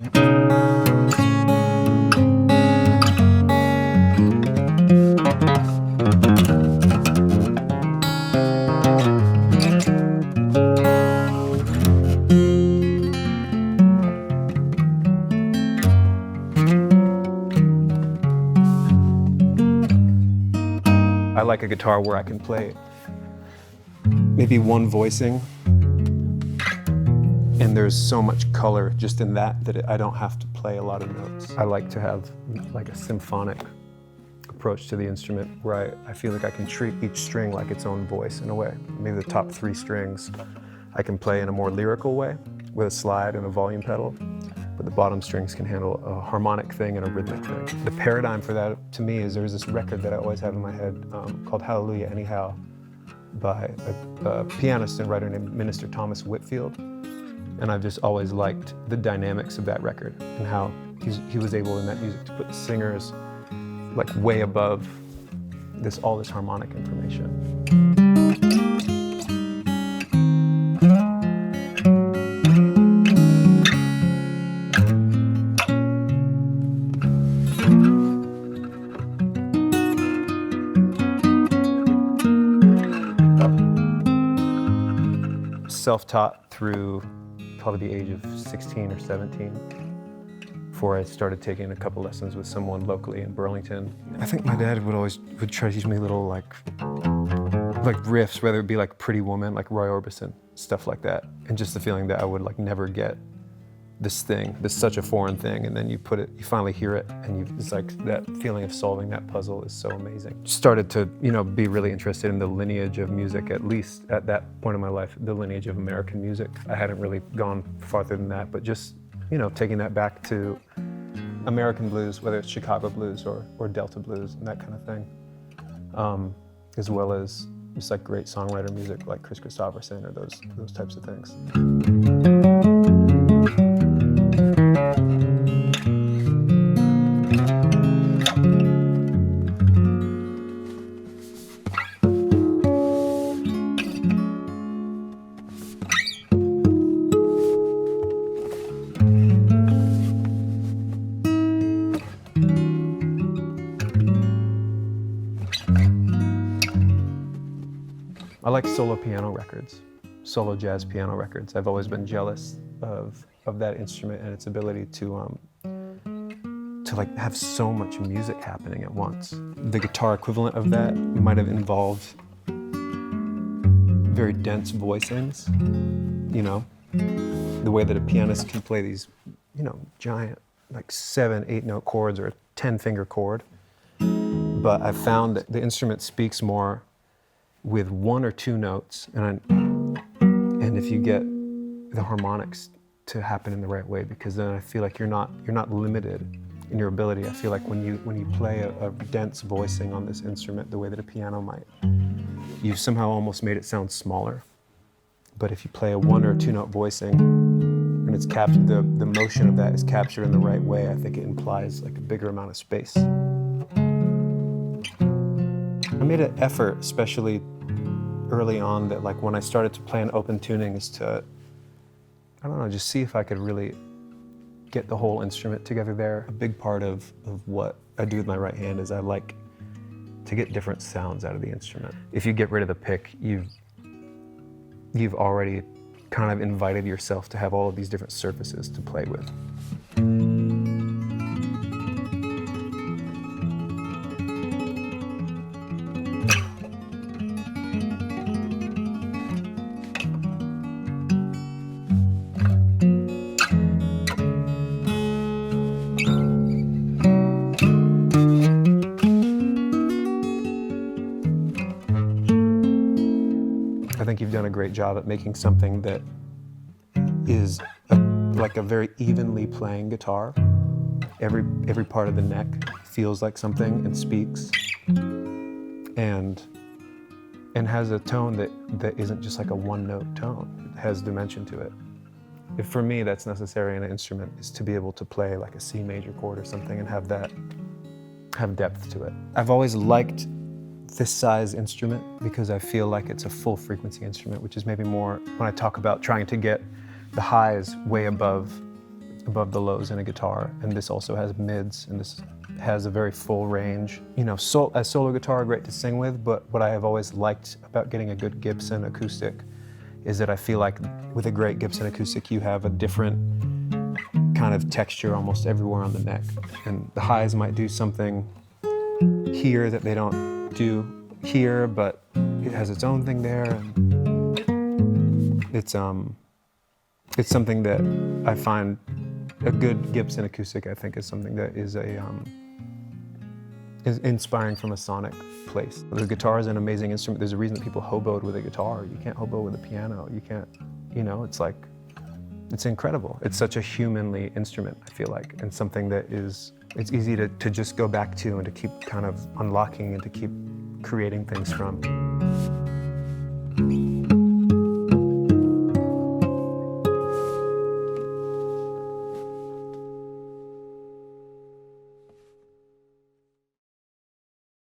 I like a guitar where I can play maybe one voicing, and there's so much color just in that I don't have to play a lot of notes. I like to have like a symphonic approach to the instrument where I feel like I can treat each string like its own voice in a way. Maybe the top 3 strings I can play in a more lyrical way with a slide and a volume pedal, but the bottom strings can handle a harmonic thing and a rhythmic thing. The paradigm for that to me is there's this record that I always have in my head called Hallelujah Anyhow by a pianist and writer named Minister Thomas Whitfield. And I've just always liked the dynamics of that record and how he was able in that music to put the singers like way above all this harmonic information. Self-taught through probably the age of 16 or 17 before I started taking a couple lessons with someone locally in Burlington. I think my dad would try to teach me little like riffs, whether it be like Pretty Woman, like Roy Orbison, stuff like that. And just the feeling that I would like never get this such a foreign thing, and then you finally hear it, and it's like that feeling of solving that puzzle is so amazing. Started to, be really interested in the lineage of music, at least at that point in my life, the lineage of American music. I hadn't really gone farther than that, but just, taking that back to American blues, whether it's Chicago blues or Delta blues and that kind of thing, as well as just like great songwriter music like Chris Christopherson or those types of things. I like solo piano records, solo jazz piano records. I've always been jealous of that instrument and its ability to like have so much music happening at once. The guitar equivalent of that might have involved very dense voicings, the way that a pianist can play these, giant like 7, 8 note chords or a 10-finger chord. But I found that the instrument speaks more with 1 or 2 notes, and if you get the harmonics to happen in the right way, because then I feel like you're not limited in your ability. I feel like when you play a dense voicing on this instrument the way that a piano might, you've somehow almost made it sound smaller. But if you play a 1 or 2 note voicing and it's captured, the motion of that is captured in the right way, I think it implies like a bigger amount of space. I made an effort, especially early on, that like when I started to play an open tuning is to, just see if I could really get the whole instrument together there. A big part of what I do with my right hand is I like to get different sounds out of the instrument. If you get rid of the pick, you've already kind of invited yourself to have all of these different surfaces to play with. I think you've done a great job at making something that is like a very evenly playing guitar. Every part of the neck feels like something and speaks, and has a tone that isn't just like a 1-note tone. It has dimension to it. If for me that's necessary in an instrument, is to be able to play like a C major chord or something and have depth to it. I've always liked this size instrument because I feel like it's a full frequency instrument, which is maybe more when I talk about trying to get the highs way above above the lows in a guitar, and this also has mids, and this has a very full range. You know, as solo guitar, great to sing with, but what I have always liked about getting a good Gibson acoustic is that I feel like with a great Gibson acoustic, you have a different kind of texture almost everywhere on the neck. And the highs might do something here that they don't do here, but it has its own thing there. And it's something that I find a good Gibson acoustic, I think, is something that is is inspiring from a sonic place. The guitar is an amazing instrument. There's a reason that people hoboed with a guitar. You can't hobo with a piano. You can't, you know, it's like, it's incredible. It's such a humanly instrument, I feel like, and something that is, it's easy to just go back to and to keep kind of unlocking and to keep creating things from.